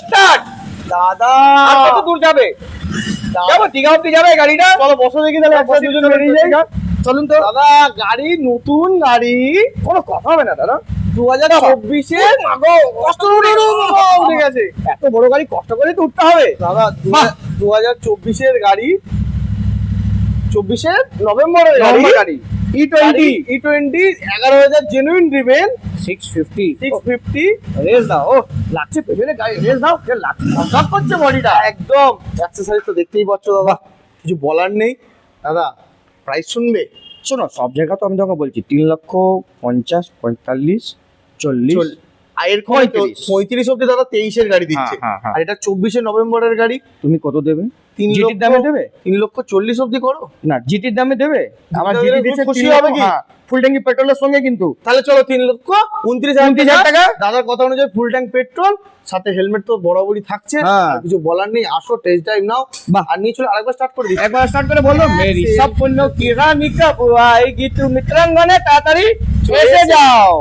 Start দাদা আর কত দূর যাবে? যাবো দীঘা অব্দি যাবে গাড়িটা? চলো বসো দেখি তাহলে একসাথে দুজন বেরিয়ে যাই। চলুন তো। দাদা গাড়ি নতুন গাড়ি কোনো কথা হবে না দাদা। 2024 মাগো কষ্ট উঠে গেছে। এত বড় গাড়ি কষ্ট করে তো উঠতে হবে। দাদা বাহ। 2024 গাড়ি, 24 নভেম্বরের নভেম্বর গাড়ি। গাড়ি E20 E20 11,000 genuine driven 650 650 race দাও। ও লাগছে পেছনে গাড়ি রেস দাও। কে লাগছে ঝকঝক করছে বডিটা। একদম অ্যাকসেসরিজ তো দেখতেই পাচ্ছ দাদা, কিছু বলার নেই। দাদা প্রাইস শুনবে? শোনো সব জায়গা তো আমি তোমাকে বলছি 3,50,000 45 40 এর 35 35 অব্দি দাদা 23 গাড়ি দিচ্ছে। হ্যাঁ, হ্যাঁ। আর এটা 24 নভেম্বরের গাড়ি। তুমি কত দেবে? 3 জিটির দামে দেবে? 3,40,000 অব্দি করো। না জিটির দামে দেবে? আমার দামে জিটি খুব দিচ্ছে খুশি 3 হবে কি? ফুল ট্যাঙ্কি পেট্রোলের সঙ্গে কিন্তু। তাহলে চলো 3,29,000 29,000 টাকা। দাদার কথা অনুযায়ী ফুল ট্যাঙ্ক পেট্রোল, সাথে হেলমেট তো বরাবরই থাকছে। হ্যাঁ। আর কিছু বলার নেই, আসো টেস্ট ড্রাইভ নাও। বাহ। আর নিয়ে চলো আরেকবার স্টার্ট করে দিই। একবার স্টার্ট করে বলো মেরি সপনো কি রানী কব আएगी তুমি ত্রঙ্গনে তাড়াতাড়ি এসে যাও।